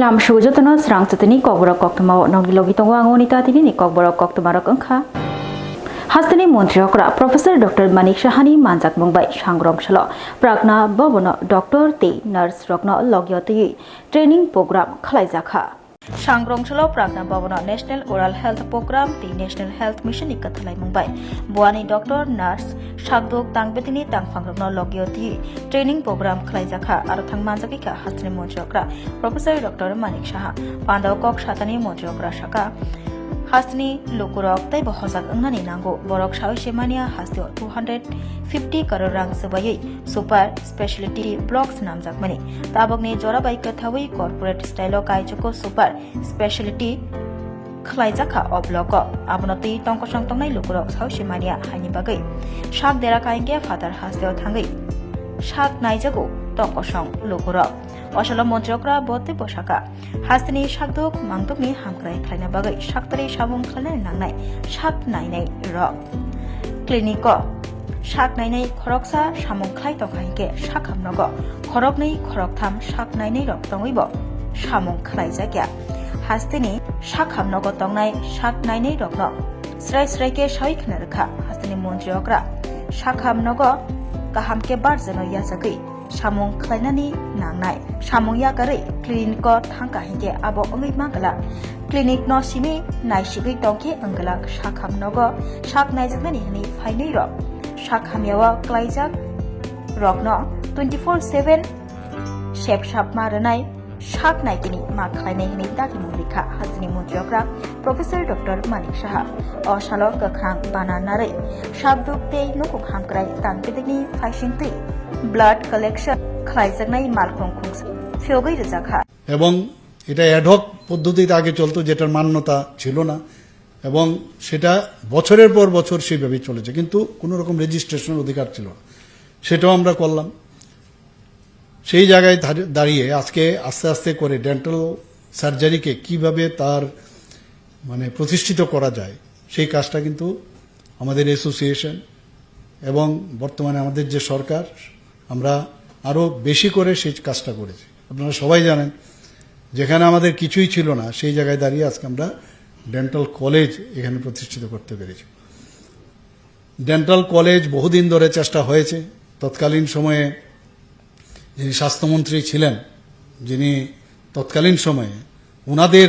Nam Shujatano, Swrangchati, Kokborok, Koktwma, Nongilogito, Angonita, Kokborok, Koktwma, Rokanka. Hastani Montreokra, Professor Dr. Manik Shahani, Manjak Mumbai, Swrangchati, Pragna, Bobono, Dr. T. Nurse Rokno, Logyoti, Training Program, Khlaizakha. Swrangchati Pragna Bobono, National Oral Health Program, the National Health Mission Ikathalai Mumbai, Buani Dr. Nurse, Shagdok Tangbetini, Tangfangrokno, Logyoti, Training Program, Khlaizakha, Arathang Manjakika, Hastani Montreokra, Professor Dr. Manik Shaha, Pandakok Shatani Montreokra Shaka. Hastani Lukurok, Taibo Hosak Ungani Nango, Borok Shaw Shemania, Hastio 250 Karorang Subayi, Super Specialty Blocks Namzak Mani, Tabogni Jorabai Kathawi, Corporate Style Kaichoko Super Specialty Khlaizakha or Bloko, Abonoti, Tonkosang Tongai Lukurok, Shaw Shemania, Hanibagai, Shak Dera Kainge, Father Hastio Tangai, Shak Naijago, Tonkosang Lukurok. Oshala Montreokra bote poshaka. Hastani Shakdok Mangdokni Hamkrai Kleina Bagai Shaktari Shabung Klein Nangnai Shak Nainai Rock Clinico Shak Nainai Koroksa Shamung Klai Tokhaike Shakam Nogo Korokni Koroktam Shak Nainai Rock Tongibo Shamung Klai Zakia Hastani Shakam Nogo Tongnai Shak Nainai Rock No Srai Sraike Shaik Narka Hastani Montreokra Shakam Nogo Kahamke Barzano Yazaki Shamung Klainani Nangnai Shamung Yakari Clinico Tanka Hinge Abo Ongi Mangala Clinic no Simi Naishigi Donki Angalak Shakham Nogo Shak Naizakani Hani Fainiro Shakham Yawa Klaizak Rogno 24/7 Shep Shap Maranai Shak Naikini Maklaini Hani Daki Murika Hasni Montreokra Professor Dr. Manik Shaha Oshalo Gakrang Bananare Shabduk Te Nukuk Hamkrai Tangpidini Faishinti Blood collection Khlaizaknai Malkong Kungs Fiogai Rizakha এবং এটা ad hoc পদ্ধতিতে আগে চলতো যেটার মান্যতা ছিল না এবং সেটা বছরের পর বছর সেইভাবেই চলেছে কিন্তু কোনো রকম রেজিস্ট্রেশনের অধিকার ছিল না সেটাও আমরা করলাম সেই জায়গায় দাঁড়িয়ে আজকে আস্তে আস্তে করে ডেন্টাল সার্জারিকে কিভাবে তার মানে প্রতিষ্ঠিত করা যায় সেই কাজটা কিন্তু আমাদের অ্যাসোসিয়েশন এবং বর্তমানে আমাদের যে সরকার আমরা আরো বেশি করে সেই কাজটা করেছি আপনারা সবাই জানেন যেখানে আমাদের কিছুই ছিল না সেই জায়গায় দাঁড়িয়ে আজকে আমরা ডেন্টাল কলেজ এখানে প্রতিষ্ঠিত করতে পেরেছি ডেন্টাল কলেজ বহুদিন ধরে চেষ্টা হয়েছে তৎকালীন সময়ে যিনি স্বাস্থ্যমন্ত্রী ছিলেন যিনি তৎকালীন সময়ে ওনাদের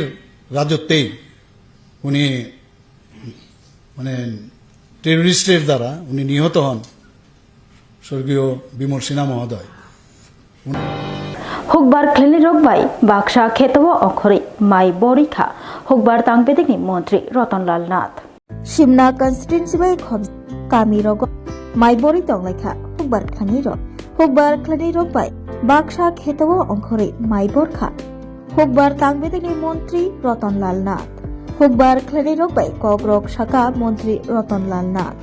রাজত্বেই উনি মানে টেররিস্টের দ্বারা উনি নিহত হন স্বর্গীয় বিমল সিনহা মহোদয় Hukbar Klini Rokbai Baksha Khetawa Okhori Mai Borikha Hukbar Tangpedikni Montri Ratanlal Nath Shimna constituency by Khobs Kami Rogo Mai Bori Tonglekha Hukbar Klini Rok Hukbar Klini Rokbai Baksha Khetawa Okhori Mai Borkha Hukbar Tangpedikni Montri Ratanlal Nath Hukbar Klini Rokbai Kokborok Shaka Montri Ratanlal Nath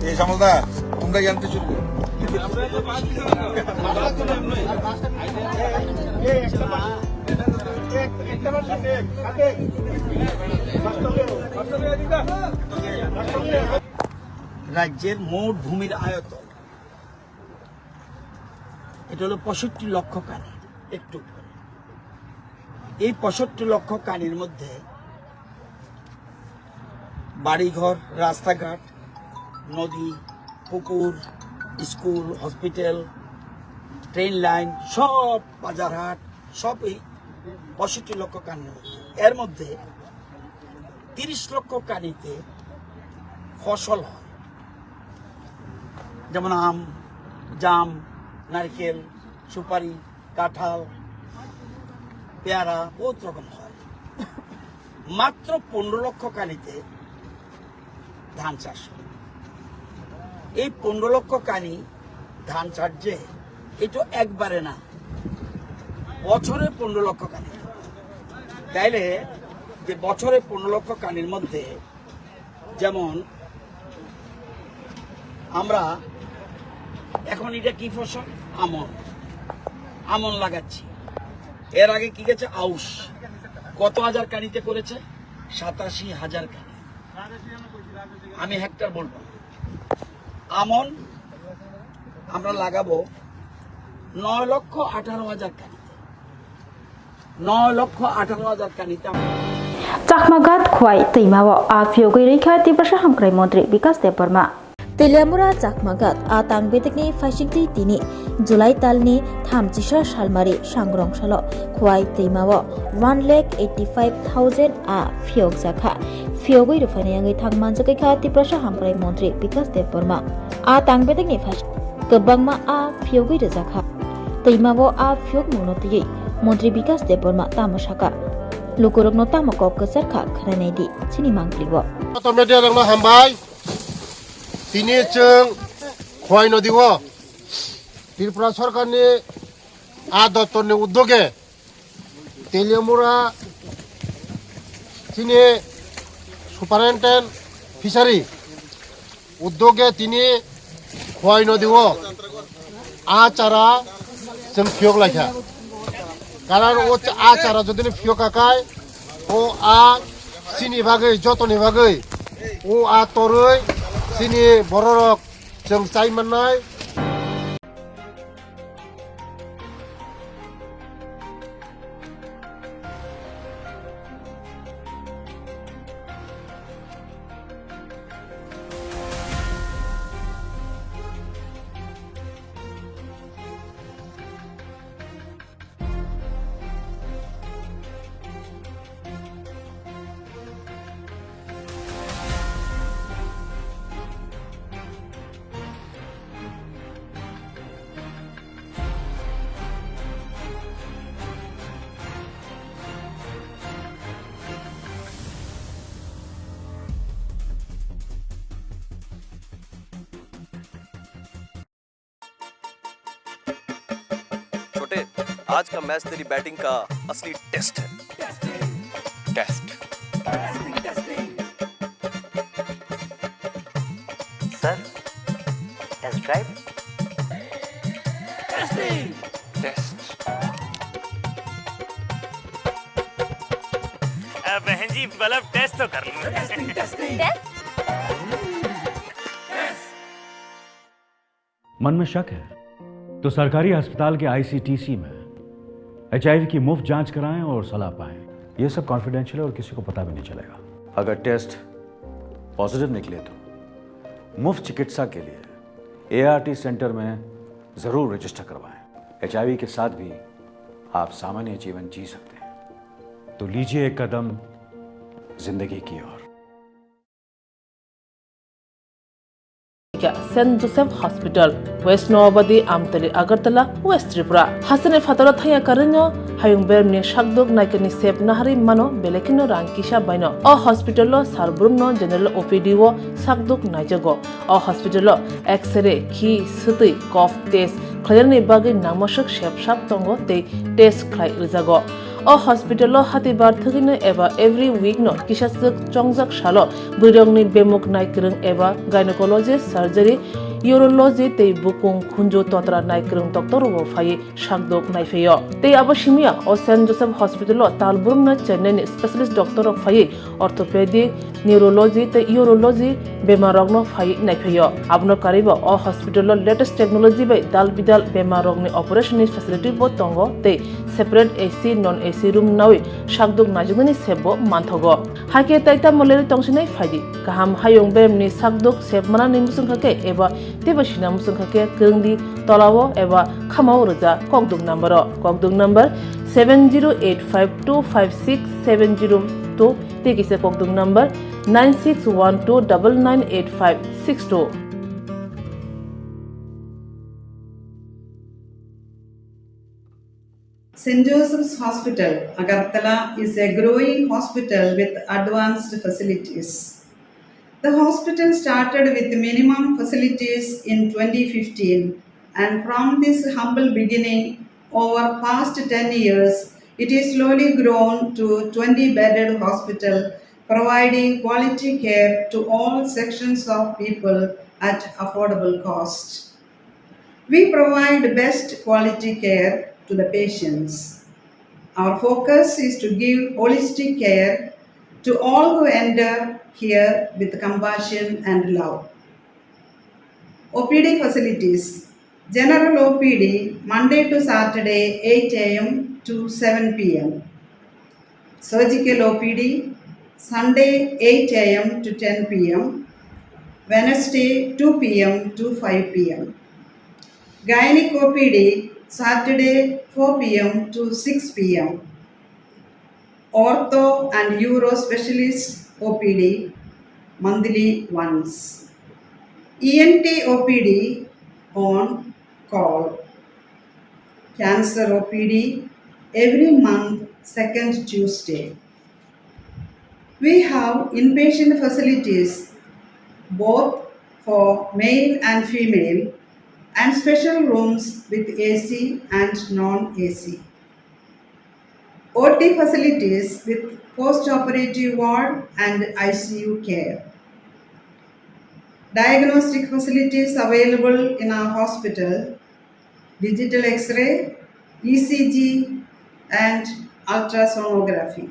এই সমলদার তোমরা জানতে শুরু করো রাজ্যের মোট ভূমির আয়তন এটা হলো 65 লক্ষ কানি একটু এই 65 লক্ষ কানির মধ্যে বাড়িঘর রাস্তাঘাট নদী পুকুর স্কুল হসপিটাল ট্রেন লাইন সব বাজারহাট সব এই 65 লক্ষ কানির মধ্যে এর মধ্যে 30 লক্ষ কানিতে ফসল হয় যেমন আম জাম নারকেল সুপারি কাঁঠাল পেয়ারা বহুত রকম হয় মাত্র 15 লক্ষ কানিতে ধান চাষ হয় এই 15 লক্ষ কানি ধান চাষ যে এটা একবারে না বছরে 15 লক্ষ কানি তাইলে যে বছরে 15 লক্ষ কানির মধ্যে যেমন আমরা এখন এটা কি ফসল আমন আমন লাগাচ্ছি এর আগে কি গেছে আউশ, কত হাজার কানিতে করেছে? 87,000 কানি। আমি হেক্টর বলবো। আমন আমরা লাগাবো 9,18,000 কানিতে, 9,18,000 কানিতে। চাকমাঘাত খোয়াই তৈমাও আফিয়োগৈ রৈখাতি প্রশা হামক্রাই মন্ত্রী বিকাশ Debbarma Telamura Chakmagat Atang Betekni Fashingti Tini July Talni Thamchisha Shalmari Shangrong Shalo Kwai Teimawo 1,85,000 A Fiog Zakha Fiogui Rufanyangi Thangmanjakha Tiprasha Hamkrai Montri Bikas Deborma Atang Betekni Fash Kebangma A Fiogui Zakha Teimawo A Fiog Monoti Montri Bikas Deborma Tamashaka Lukurok Notamako Kasarkha Khanedi Chini Mangkliwo Tomedia Rangna Hambai তিনি খোয়াই নদীব ত্রিপুরা সরকারনি আ দপ্তরনি উদ্যোগে তেলিয়ামুড়া তিনি superintendent fishery উদ্যোগে তিনি খোয়াই নদীব আ চারা जों ফিয়ক লাইখা কারণ ও আ চারা যদি ফিয়ক আকায় ও আ সিনি বাগৈ যতনি বাগৈ ও আ তরৈ sini bororok जों চাই মাননাय छोटे, आज का मैच तेरी बैटिंग का असली टेस्ट है। Test sir test drive test बहन जी मतलब टेस्ट तो कर लो मन में शक है तो सरकारी अस्पताल के आईसीटीसी में एचआईवी की मुफ्त जांच कराएं और सलाह पाएं। ये सब कॉन्फिडेंशियल है और किसी को पता भी नहीं चलेगा। अगर टेस्ट पॉजिटिव निकले तो मुफ्त चिकित्सा के लिए एआरटी सेंटर में जरूर रजिस्टर करवाएं। एचआईवी के साथ भी आप सामान्य जीवन जी सकते हैं। तो लीजिए एक कदम जिंदगी की ओर। Saint Joseph hospital west Noabadi Amtali Agartala west Tripura हासने फातरा थाया करनो हायुं बेरनि शाकदोक नायकनि सेप नाहारि मानो बेलेकिनो रांकिसा बायनो अ हॉस्पिटलो सारब्रुमनो जनरल ओपीडी वो शाकदोक नायजगो अ हॉस्पिटलो एक्सरे खी सुतै कफ टेस्ट खयरनि बागै नामसक सेपसाप तंगो ते टेस्ट खलाय रिजागो अ हॉस्पिटलो हातिबार थगिनो एबा एवरी वीक नो किसासक चंगजाक सालो बुरंगनि बेमुक नायकरं एबा गायनेकोलॉजिस्ट सर्जरी यूरोलॉजी ते बुकुं खुंजो तोत्रा नायकरं डॉक्टर वो फाये शाकदोक नायफेयो ते आबशिमिया अ सेंट जोसेफ हॉस्पिटलो तालबुरम न चेन्नई स्पेशलिस्ट डॉक्टर फाये ऑर्थोपेडिक न्यूरोलॉजी ते यूरोलॉजी बेमारगनो फाये नायफेयो आबनो कारिबो अ हॉस्पिटलो लेटेस्ट टेक्नोलॉजी बाय दाल बिदाल बेमारगनि ऑपरेशन फैसिलिटी बो तंगो ते separate AC non AC room नावे शाकदोक नाजुगनि सेबो मानथगो हाके ताइता मलेरि तंसिनाय फायदि गाहाम हायुं बेमनि शाकदोक सेबमाना निमुसुंखाके एबा तेबसिना मुसुंखाके गंगदि तलावो एबा खामाव रजा ककदुक number 7085256702 तेकिसे ककदुक number 9612998562 St. Joseph's Hospital, Agartala is a growing hospital with advanced facilities. The hospital started with minimum facilities in 2015, and from this humble beginning, over past 10 years, it is slowly grown to 20-bedded hospital, providing quality care to all sections of people at affordable cost. We provide best quality care to the patients. Our focus is to give holistic care to all who enter here with compassion and love. OPD facilities. General OPD Monday to Saturday 8 a.m. to 7 p.m. Surgical OPD Sunday 8 a.m. to 10 p.m. Wednesday 2 p.m. to 5 p.m. Gynec OPD Saturday 4 p.m. to 6 p.m. Ortho and Uro Specialist OPD monthly once. ENT OPD on call. Cancer OPD every month, second Tuesday. We have inpatient facilities both for male and female and special rooms with AC and non-AC. OT facilities with post-operative ward and ICU care. Diagnostic facilities available in our hospital, digital X-ray, ECG and ultrasonography.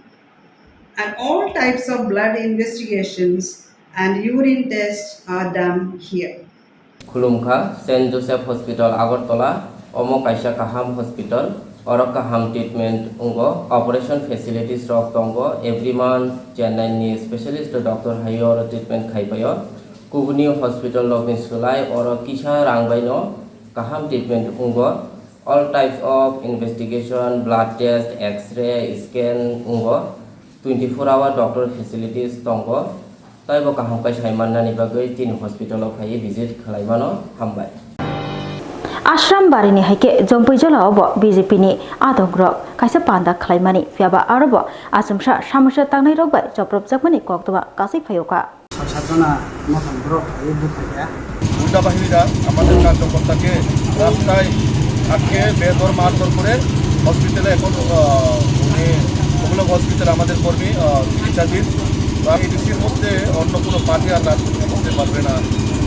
And all types of blood investigations and urine tests are done here. Khulumkha, St. Joseph Hospital, Agartala, Omo Kaisha Kaham Hospital, Oroka Ham Treatment Ungo, Operation Facilities Rock Tongo, every month, Chennai Specialist Dr. Hayor Treatment Khaipayo, Kubuni Hospital of Sulai, or Kisha Rangbaino, Kaham Treatment Ungo, all types of investigation, blood test, X-ray, scan Ungo, 24-hour doctor facilities Tongo, Taibo Kaham Kai Shaimana Nibagai, Tin Hospital of Hai visit Kalaimano, Hambai. Ashram barini haike jompui jola obo BJP ni adogrok kaisa panda khlaimani fiaba arobo asumsha samusha tangnai rokbai joprop jakmani koktwa kasai phayoka সাতজনা মতন Brock এই booth থেকে গুন্ডা বাহিনীরা আমাদের কার্যকর্তাকে রাস্তায় আটকে বেদর মারধর করে হসপিটালে এখন উনি কোকবরক হসপিটালে আমাদের কর্মী চিকিৎসাধীন। এডিসির মধ্যে অন্য কোনো পার্টি আর রাজনীতি করতে পারবে না,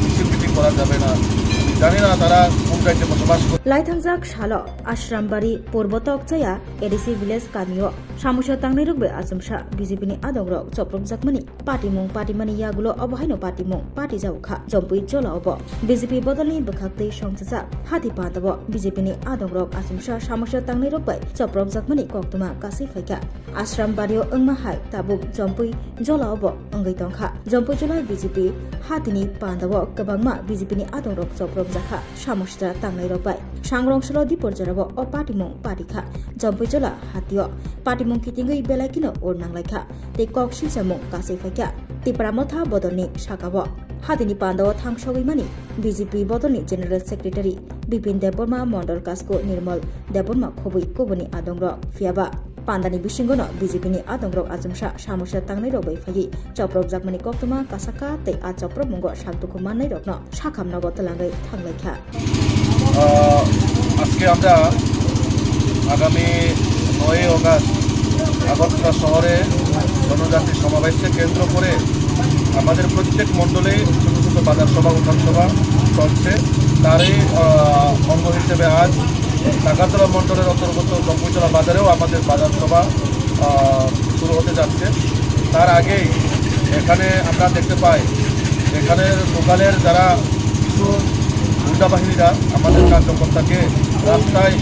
মিছিল মিটিং করা যাবে না। জানি না তারা কোন রাজ্যে বসবাস করে। লাইথাংজাক শালো আশ্রামবাড়ি পূর্বতক চায়া এডিসি ভিলেজ কামিও সামুসা তাংনাই রুগবে আজমসা বিজেপিনি আদংরক চপ্রম জাকমানি পার্টিমুং পার্টিমানি ইয়াগুলো অবহাইনো পার্টিমুং পার্টি যাওখা জম্পুই চলা অব বিজেপি বদলনি বখাকতৈ সংসা হাতি পাতব বিজেপিনি আদংরক আজমসা সামুসা তাংনাই রুগবাই চপ্রম জাকমানি কক্তমা কাসি ফাইকা আশ্রামবাড়িও ওংমা হাই তাবুক জম্পুই জলা অব অঙ্গৈ তংখা জম্পুই জলায় বিজেপি হাতিনি পান্দাব গবাংমা বিজেপিনি আদংরক চপ্রম জাখা সামুসা তাংনাই রুগবাই সাংরংসল দিপরজরাব অ পার্টিমুং পার্টিখা জম্পুই জলা হাতিও পার্টিমুং কিটিংগৈ বেলাইকিনো ওরনাংলাইখা তে ককসি জামুং কাসি ফাইকা তে প্রামথা বদলনি সাকাব হাতিনি পান্দাও থাংসগৈমানি বিজেপি বদলনি জেনারেল সেক্রেটারি বিপিন দেববর্মা মন্ডল কাসকো নির্মল দেববর্মা খবৈ কবনি আদংরক ফিয়াবা পান্দানি বিশিঙ্গন বিজেপিনি আদংরক আজমসা সামুসা তাংনাই রবাই ফাই চপ্রব জাকমানি কক্তমা কাসাকা তে আ চপ্রব মুঙ্গ সাকদুকু মাননাই রত্ন সাখামনগ তলাঙ্গাই থাংলাইখা আজকে আমরা আগামী 9 অগাস্ট আগরতলা শহরে জনজাতি সমাবেশকে কেন্দ্র করে আমাদের প্রত্যেক মণ্ডলে ছোট ছোট বাজার সভা উঠান সভা চলছে। তারই অঙ্গ হিসেবে আজ নাগারতলা মণ্ডলের অন্তর্গত জম্পুইতলা বাজারেও আমাদের বাজার সভা শুরু হতে যাচ্ছে। তার আগেই এখানে আমরা দেখতে পাই এখানে লোকালের যারা কিছু গুন্ডা বাহিনীরা আমাদের কার্যকর্তাকে রাস্তায়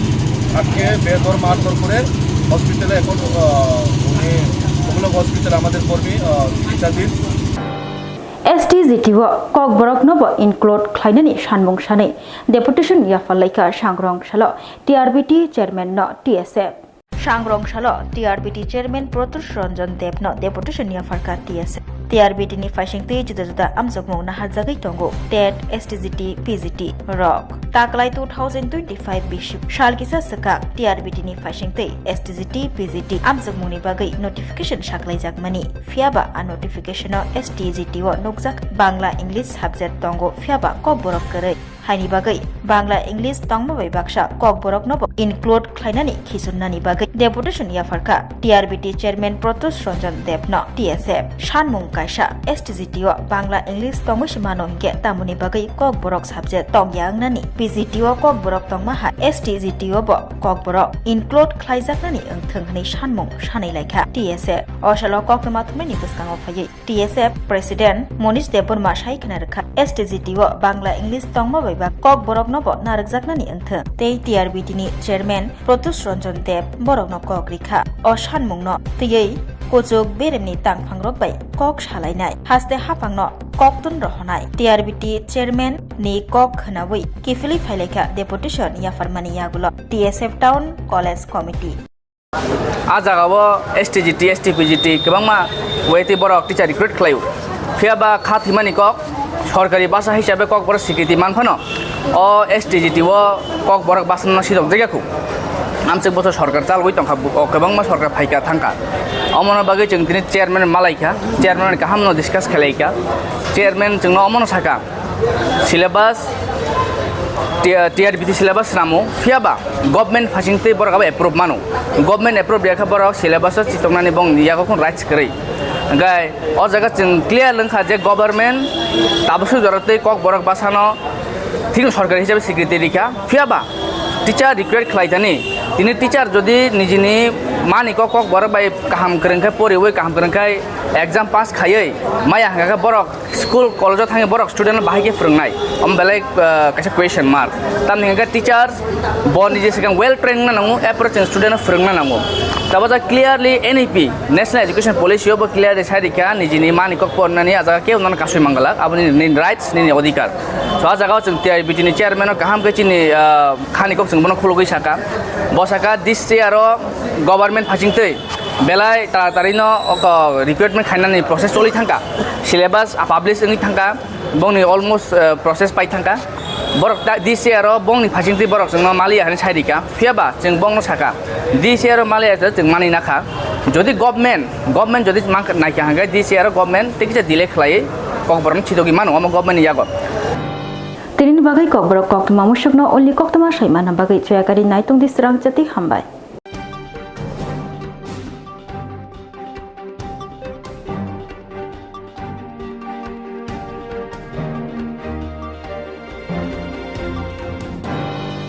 আটকে বেদর মারধর করে হসপিটালে এখন উনি কোকবরক হসপিটালে আমাদের কর্মী চিকিৎসাধীন। STGTO Kokborok nobo include Kleinani Shanmung Shane Deputation Yafalaika Shangrong Shalo TRBT Chairman no TSF Shangrong Shalo TRBT Chairman Protush Ranjan Dev no Deputation Yafarka TSF TRBT ni fashing te juda amjokmung na harjagai tongo TET STGT PGT Rock Taklai 2025 Bishop Shalkisa Saka TRBT ni fashing te STGT PGT amjokmung ni bagai notification shaklai jakmani fiaba a notification o STGT o nokjak Bangla English subject tongo fiaba Kokborok kare haini bagai Bangla English tongma bai baksa Kokborok no include khlainani khisunnani bagai deputation yafarka TRBT chairman Protos Ranjan Dev no TSF Shanmung Kaisa STGTO Bangla English tongma simano hingke tamuni bagai Kokborok subject tongyang nani PGTO Kokborok tongma ha STGTO bo Kokborok include khlaijaknani engthonghani Shanmung sanai laikha TSF osalo Koktwma thumani bwskango phayai TSF president Monish Deborma saikna rakha STGTO Bangla English tongma baiba Kokborok no bo narakjaknani engthong tei TRBT ni chairman Protos Ranjan Dev borok no kokrikha o Shanmung no tiyei kojok beremni tangphangrok bai kok salainai haste hapangno koktun rohonai TRBT chairman ni kok khnawui kifili phailekha deputation yafarmani yagulo TSF town college committee आजागावो STGT STPGT गोबांमा वेति बरक teacher recruit खालायो फियाबा खाथिमानि कक सरकारि भाषा हिसाबै ककबरक स्वीकृति मानफानो अ STGT वो ककबरक भाषा सिदक जायगाखौ आमचे बसर सरकार चालुइ तंखा गोबांमा सरकार फाइका थांका अमन बागै जों दिनै चेयारमेन मालाइका चेयारमेन गाहामनो डिसकास खालायका चेयारमेन जोंनो अमन साका syllabus TRBT syllabus namu fiaba government fasingte borok approve manu government approve yakha borok syllabus chitoknani bong yago kon rights krai gai o jaga जों clear lengkha je government tabusu jorate kok borok basano ঠিক সরকারি হিসাবে স্বীকৃতি রেখা ফিয়াবা teacher recruit খালাইতানি তিনি teacher যদি নিজেনি मानि कक बरक bye काहाम करंखाय परिवै काहाम करंखाय exam पास खायै माया हांगा बरक स्कुल कलेजाव थाङै बरक स्टुडेन्ट बाहायके फोरोंनाय अम बेलेग कासे क्वेश्चन मार्क तामनि हांगा टिचार बनि जे सिगां वेल ट्रेन नांगौ एप्रोच स्टुडेन्ट फोरोंना नांगौ तबा जा clearly NEP national education policy अब क्लियर सारिका निजिनि मानि कक पढनानि आजा के उनन कासै मंगला आबनि नि राइट्स नि अधिकार सो आ जागाव जों TRBT नि चेयरमेन काहाम केचिनि खानि कक जों बनो खुलुगै साका बसाका दिस आरो गभर्नमेंट फासिंतै बेलाय तारिनो रिक्रुटमेंट खायनानि प्रोसेस चलि थांका सिलेबास पाब्लिश नि थांका बंनि almost process pi थांका Barak this आरो बंनि फासिंतै बरक जों मालिया हानि साइरिका फियाबा जों बंनो साका दिस आरो मालिया जों मानि नाखा जदि गभर्नमेंट जदि नायका हांगा दिस आरो गभर्नमेंट तेकिसा डिले खलायै ककबरम छिदोगि मानो अम गभर्नमेंट यागो तिरिनि बागै Kokborok Koktwma मुसुकनो ओन्लि Koktwma साइमान बागै चयाकारि नायtung di Swrangchati hambai